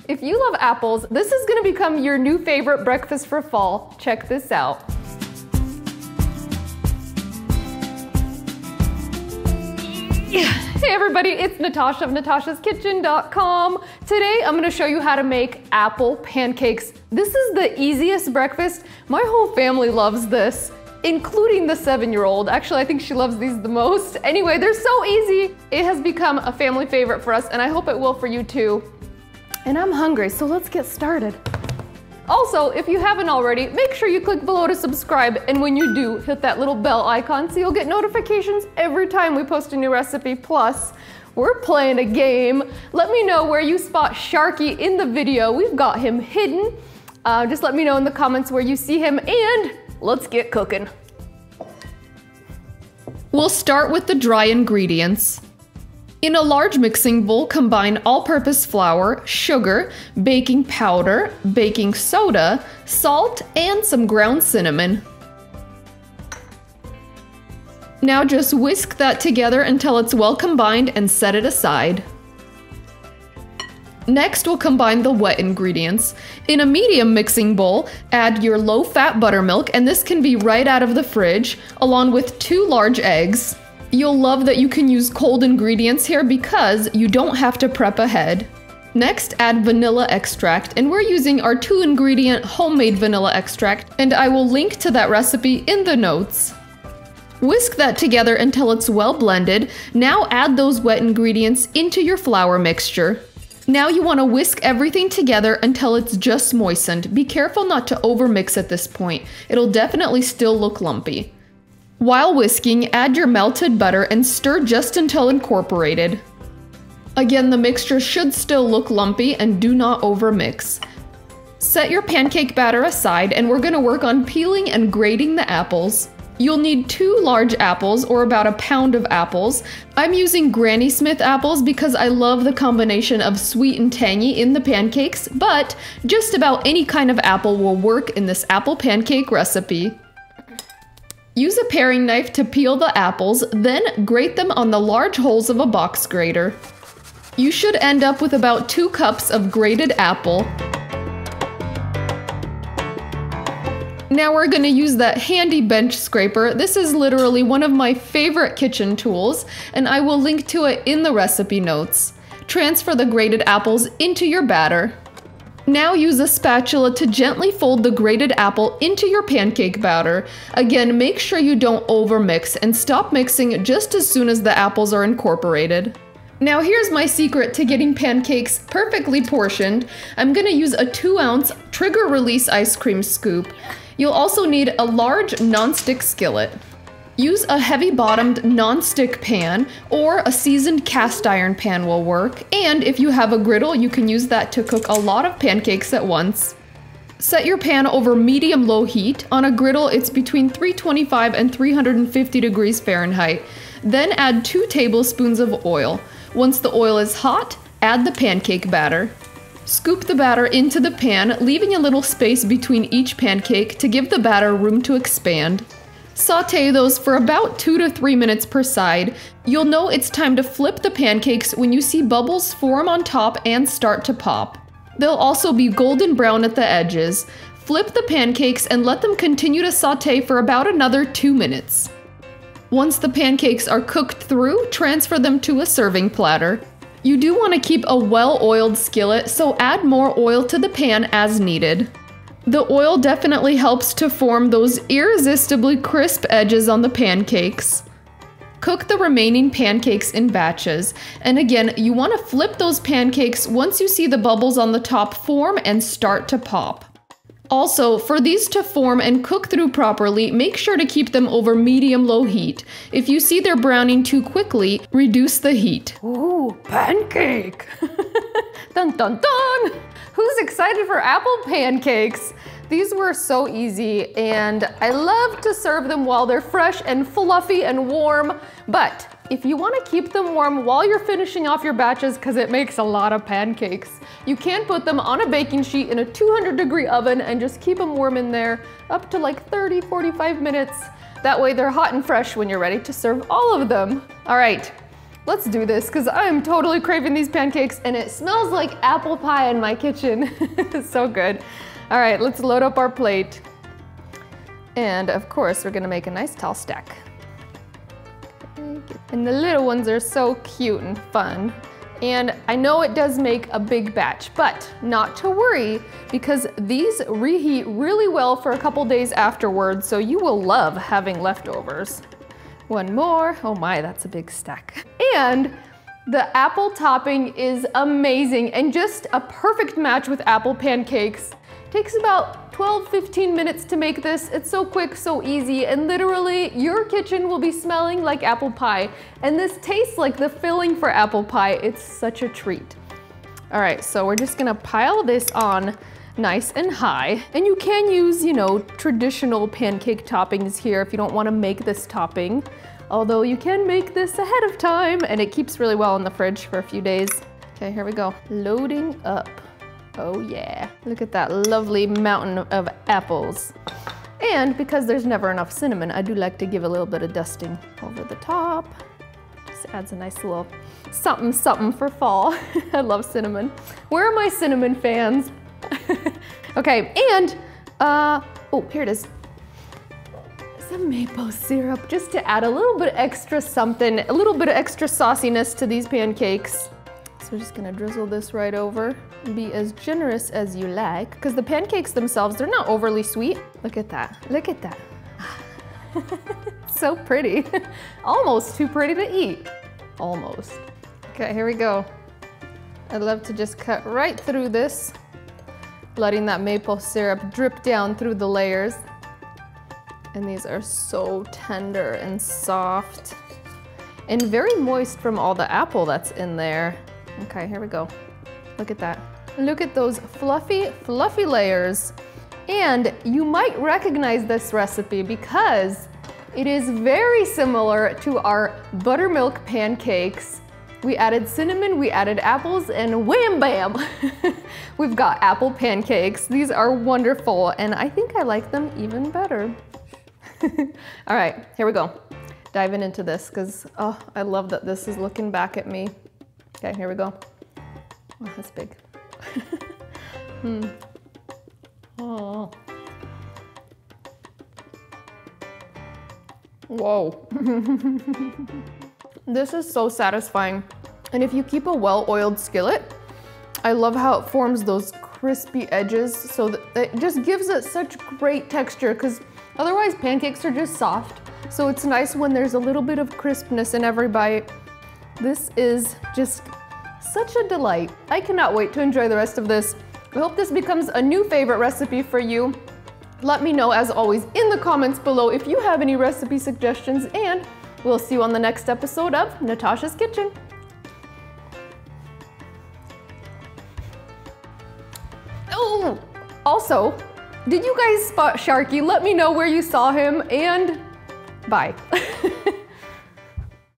If you love apples, this is gonna become your new favorite breakfast for fall. Check this out. Hey everybody, it's Natasha of natashaskitchen.com. Today I'm gonna show you how to make apple pancakes. This is the easiest breakfast. My whole family loves this, including the 7-year-old. Actually, I think she loves these the most. Anyway, they're so easy. It has become a family favorite for us, and I hope it will for you too. And I'm hungry, so let's get started. Also, if you haven't already, make sure you click below to subscribe, and when you do, hit that little bell icon so you'll get notifications every time we post a new recipe. Plus, we're playing a game. Let me know where you spot Sharky in the video. We've got him hidden. Just let me know in the comments where you see him, and let's get cooking. We'll start with the dry ingredients. In a large mixing bowl, combine all-purpose flour, sugar, baking powder, baking soda, salt, and some ground cinnamon. Now just whisk that together until it's well combined and set it aside. Next, we'll combine the wet ingredients. In a medium mixing bowl, add your low-fat buttermilk, and this can be right out of the fridge, along with 2 large eggs. You'll love that you can use cold ingredients here because you don't have to prep ahead. Next, add vanilla extract, and we're using our 2-ingredient homemade vanilla extract, and I will link to that recipe in the notes. Whisk that together until it's well blended. Now add those wet ingredients into your flour mixture. Now you want to whisk everything together until it's just moistened. Be careful not to overmix at this point. It'll definitely still look lumpy. While whisking, add your melted butter and stir just until incorporated. Again, the mixture should still look lumpy and do not overmix. Set your pancake batter aside, and we're going to work on peeling and grating the apples. You'll need 2 large apples, or about 1 pound of apples. I'm using Granny Smith apples because I love the combination of sweet and tangy in the pancakes, but just about any kind of apple will work in this apple pancake recipe. Use a paring knife to peel the apples, then grate them on the large holes of a box grater. You should end up with about 2 cups of grated apple. Now we're going to use that handy bench scraper. This is literally one of my favorite kitchen tools, and I will link to it in the recipe notes. Transfer the grated apples into your batter. Now use a spatula to gently fold the grated apple into your pancake batter. Again, make sure you don't overmix and stop mixing just as soon as the apples are incorporated. Now here's my secret to getting pancakes perfectly portioned. I'm going to use a 2-ounce trigger release ice cream scoop. You'll also need a large non-stick skillet. Use a heavy-bottomed non-stick pan, or a seasoned cast iron pan will work, and if you have a griddle, you can use that to cook a lot of pancakes at once. Set your pan over medium-low heat. On a griddle, it's between 325 and 350 degrees Fahrenheit. Then add 2 tablespoons of oil. Once the oil is hot, add the pancake batter. Scoop the batter into the pan, leaving a little space between each pancake to give the batter room to expand. Sauté those for about 2 to 3 minutes per side. You'll know it's time to flip the pancakes when you see bubbles form on top and start to pop. They'll also be golden brown at the edges. Flip the pancakes and let them continue to sauté for about another 2 minutes. Once the pancakes are cooked through, transfer them to a serving platter. You do want to keep a well-oiled skillet, so add more oil to the pan as needed. The oil definitely helps to form those irresistibly crisp edges on the pancakes. Cook the remaining pancakes in batches. And again, you want to flip those pancakes once you see the bubbles on the top form and start to pop. Also, for these to form and cook through properly, make sure to keep them over medium-low heat. If you see they're browning too quickly, reduce the heat. Ooh, pancake! Dun dun dun! Who's excited for apple pancakes? These were so easy, and I love to serve them while they're fresh and fluffy and warm, but if you want to keep them warm while you're finishing off your batches, because it makes a lot of pancakes, you can put them on a baking sheet in a 200-degree oven and just keep them warm in there up to like 30-45 minutes. That way they're hot and fresh when you're ready to serve all of them. All right, Let's do this because I am totally craving these pancakes and it smells like apple pie in my kitchen. It's so good. All right, let's load up our plate. And of course, we're gonna make a nice tall stack. And the little ones are so cute and fun. And I know it does make a big batch, but not to worry because these reheat really well for a couple days afterwards, so you will love having leftovers. One more. Oh my, that's a big stack. And the apple topping is amazing and just a perfect match with apple pancakes. Takes about 12-15 minutes to make this. It's so quick, so easy, and literally your kitchen will be smelling like apple pie. And this tastes like the filling for apple pie. It's such a treat. All right, so we're just gonna pile this on nice and high. And you can use, you know, traditional pancake toppings here if you don't wanna make this topping. Although you can make this ahead of time and it keeps really well in the fridge for a few days. Okay, here we go. Loading up. Oh yeah, look at that lovely mountain of apples. And because there's never enough cinnamon, I do like to give a little bit of dusting over the top. Just adds a nice little something something for fall. I love cinnamon. Where are my cinnamon fans? Okay, and oh, here it is. Some maple syrup just to add a little bit extra something, a little bit of extra sauciness to these pancakes. So we're just gonna drizzle this right over. Be as generous as you like, because the pancakes themselves, they're not overly sweet. Look at that, look at that. So pretty. Almost too pretty to eat. Almost. Okay, here we go. I'd love to just cut right through this, letting that maple syrup drip down through the layers. And these are so tender and soft and very moist from all the apple that's in there. Okay, here we go. Look at that. Look at those fluffy, fluffy layers. And you might recognize this recipe because it is very similar to our buttermilk pancakes. We added cinnamon, we added apples, and wham bam! We've got apple pancakes. These are wonderful, and I think I like them even better. All right, here we go. Diving into this, because oh, I love that this is looking back at me. Okay, here we go. Oh, that's big. Oh. Whoa. This is so satisfying. And if you keep a well-oiled skillet, I love how it forms those crispy edges so that it just gives it such great texture, because otherwise pancakes are just soft. So it's nice when there's a little bit of crispness in every bite. This is just such a delight. I cannot wait to enjoy the rest of this. I hope this becomes a new favorite recipe for you. Let me know, as always, in the comments below if you have any recipe suggestions, and we'll see you on the next episode of Natasha's Kitchen. Oh, also, did you guys spot Sharky? Let me know where you saw him, and bye.